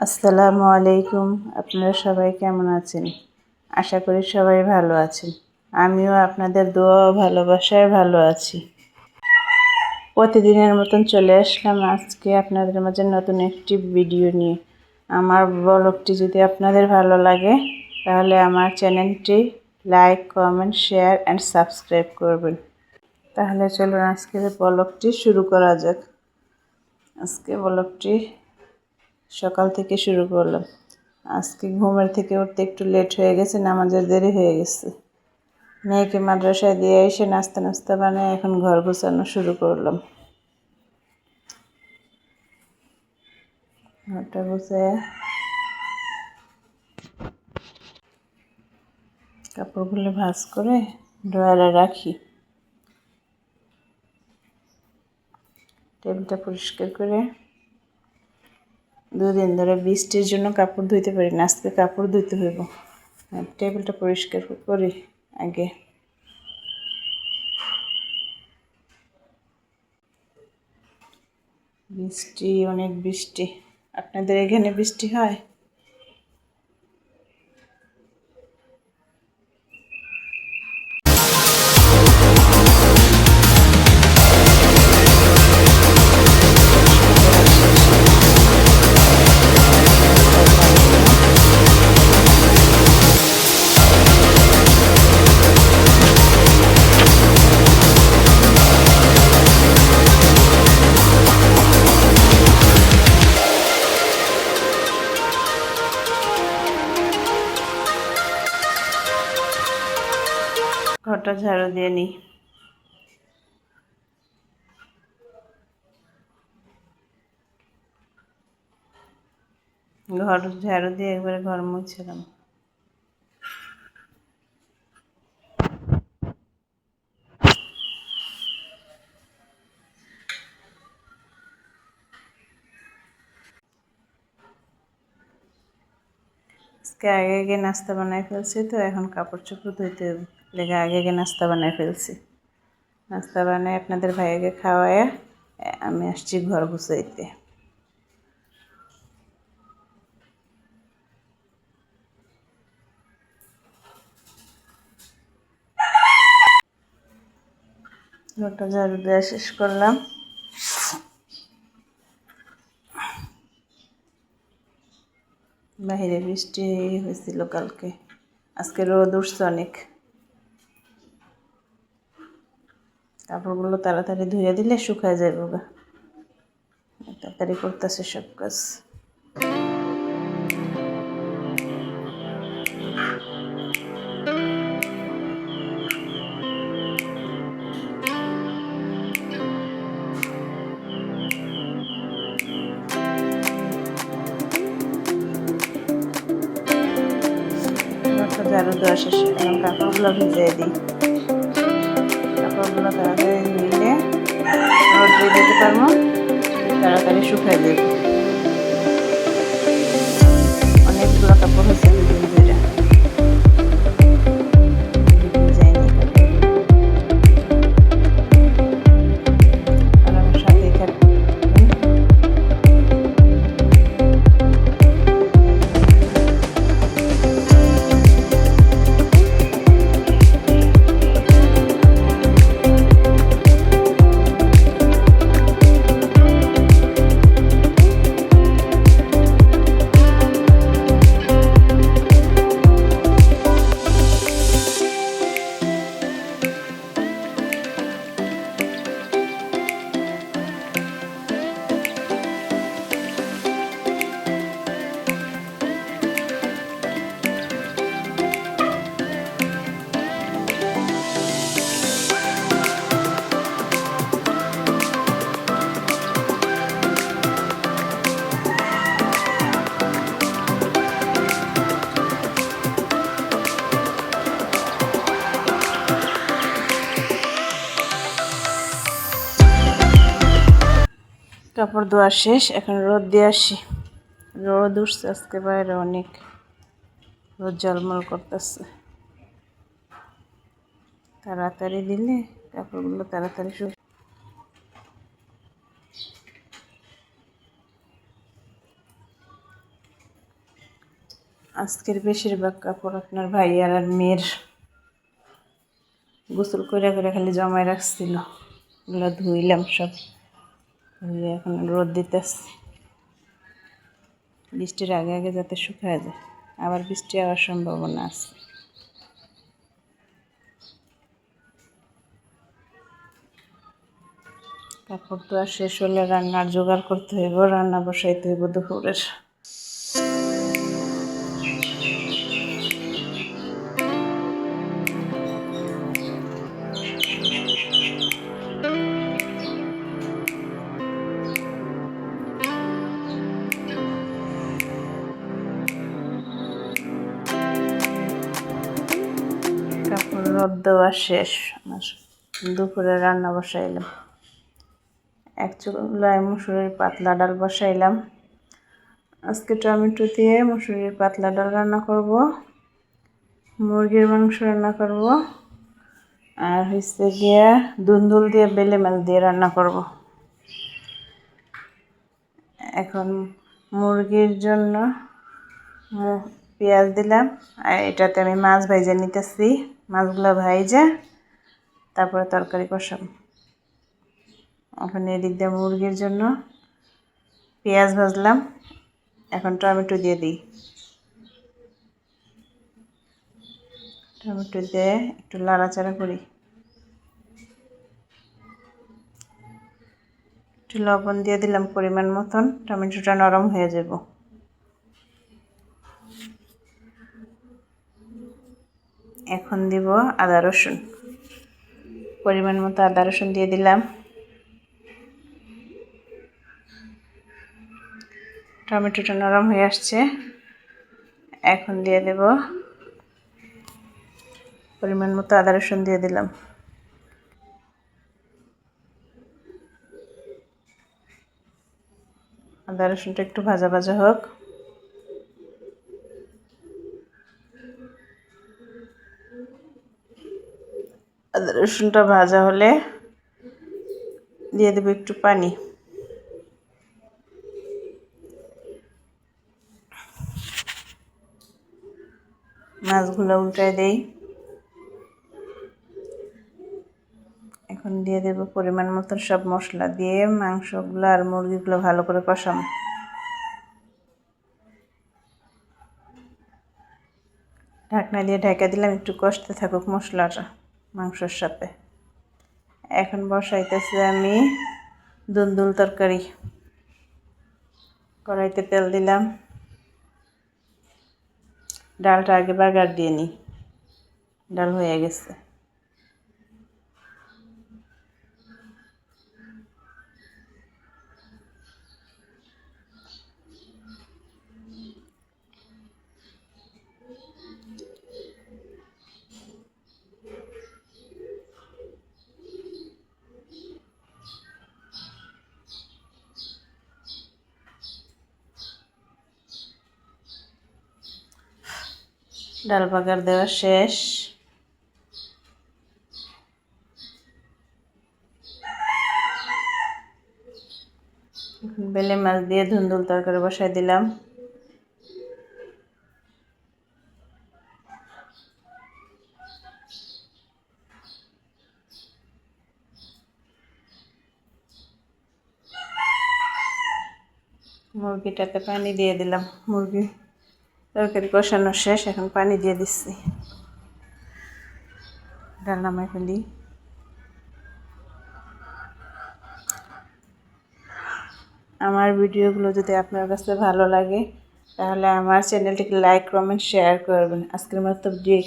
আসসালামু আলাইকুম। আপনারা সবাই কেমন আছেন? আশা করি সবাই ভালো আছেন। আমিও আপনাদের দোয়া ও ভালোবাসায় ভালো আছি। প্রতিদিনের মতন চলে আসলাম আজকে আপনাদের মাঝে নতুন একটি ভিডিও নিয়ে। আমার ব্লগটি যদি আপনাদের ভালো লাগে তাহলে আমার চ্যানেলটি like, comment, share and subscribe করবেন। তাহলে চলুন আজকের ব্লগটি শুরু করা যাক। আজকে ব্লগটি সকাল থেকে শুরু করলাম। আজকে ঘুমের থেকে উঠতে একটু লেট হয়ে গেছে, নামাজের দেরি হয়ে গেছে। মেয়েকে মাদ্রাসায় দিয়ে এসে নাস্তা বানিয়ে এখন ঘর গোছানো শুরু করলাম। ঘরটা গুছিয়ে কাপড়গুলো ভাঁজ করে ড্রয়ারে রাখি। টেবিলটা পরিষ্কার করে, দুদিন ধরে বৃষ্টির জন্য কাপড় ধুইতে পারি না, আজকে কাপড় ধুইতে হইব। টেবিলটা পরিষ্কার করি আগে। বৃষ্টি, অনেক বৃষ্টি। আপনাদের এখানে বৃষ্টি হয়? ঘরটা ঝাড়ু দিয়ে নিই। ঘর ঝাড়ু দিয়ে একবারে ঘর মুছলাম। আজকে আগে নাস্তা বানাই ফেলছি, তো এখন কাপড় চোপড় ধুইতে লেগে আগে নাস্তা বানাই ফেলছি। নাস্তা বানাই আপনাদের ভাইয়াকে খাওয়ায় আমি আসছি ঘর গুছাইতে। ঘরটা ঝাড়ু দেওয়া শেষ করলাম। বাহিরে বৃষ্টি হয়েছিল কালকে, আজকে রোদ উঠছে অনেক। কাপড়গুলো তাড়াতাড়ি ধুয়ে দিলে শুকায় যাবে। তাড়াতাড়ি করতেছে সব কাজ। ঝাড়ু দেওয়া শেষ, এখন কাপড়গুলো ভিজিয়ে দিই। কাপড়গুলো তাড়াতাড়ি ধুইলে রোদ্রে দিতে পারবো, তাড়াতাড়ি শুকাই দেবো। অনেকগুলো কাপড় হয়েছে দুদিন ধরে। আর আমার সাথেই থাকবে। কাপড় ধোয়া শেষ, এখন রোদ দিয়ে আসি। রোদ উঠছে আজকে বাইরে অনেক, রোদ ঝলমল করতেছে। তাড়াতাড়ি দিলে কাপড়গুলো তাড়াতাড়ি আজকের বেশিরভাগ কাপড় আপনার ভাইয়ার আর মেয়ের গোসল করে খালি জমায় রাখছিল, ওগুলো ধুইলাম সব, ধুয়ে এখন রোদ দিতেছি বৃষ্টির আগে আগে যাতে শুকায় যায়, আবার বৃষ্টি হওয়ার সম্ভাবনা আছে। কাপড় তো আর শেষ হলে রান্নার জোগাড় করতে হইব, রান্না বসাইতে হইব দুপুরের। কাপড় রোদ দেওয়া শেষ, দুপুরে রান্না বসাইলাম। এক চুলায় মুসুরির পাতলা ডাল বসাইলাম। আজকে টমেটো দিয়ে মুসুরির পাতলা ডাল রান্না করব, মুরগির মাংস রান্না করব, আর হচ্ছে গিয়া দুন্দুল দিয়ে বেলে মাছ দিয়ে রান্না করব। এখন মুরগির জন্য পেঁয়াজ দিলাম, আর এটাতে আমি মাছ ভাইজা নিতেছি। মাছগুলো ভাইজা তারপরে তরকারি কষাম। এখন এদিক দিয়ে মুরগির জন্য পেঁয়াজ ভাজলাম, এখন টমেটো দিয়ে দিই। টমেটো দিয়ে একটু নাড়াচাড়া করি, একটু লবণ দিয়ে দিলাম পরিমাণ মতন, টমেটোটা নরম হয়ে যাব। এখন দিব আদা রসুন, পরিমাণ মতো আদা রসুন দিয়ে দিলাম। টমেটোটা নরম হয়ে আসছে, এখন দিয়ে দেব পরিমাণ মতো আদা রসুন দিয়ে দিলাম। আদা রসুনটা একটু ভাজা ভাজা হোক। আদা রসুনটা ভাজা হলে দিয়ে দেবো একটু পানি। মাছগুলো উল্টায় দেই। এখন দিয়ে দেব পরিমাণ মতো সব মশলা, দিয়ে মাংসগুলো আর মুরগিগুলো ভালো করে কষাম। ঢাকনা দিয়ে ঢেকে দিলাম, একটু কষতে থাকুক মশলাটা মাংসের সাথে। এখন বসাইতেছি আমি দুন্দুল তরকারি। কড়াইতে তেল দিলাম, ডালটা আগে বাগার দিয়ে নিই, ডাল হয়ে গেছে। ডাল বাগার দেওয়া শেষ। বেলে মাছ দিয়ে ধুন্দুল তরকারি বসাই দিলাম। মুরগিটাতে পানি দিয়ে দিলাম, মুরগি তরকারি কষানো শেষ, এখন পানি দিয়ে দিচ্ছি। ডাল নামাই ফেলি। আমার ভিডিওগুলো যদি আপনার কাছে ভালো লাগে তাহলে আমার চ্যানেলটিকে লাইক কমেন্ট শেয়ার করবেন। আজকের মতো ভিডিও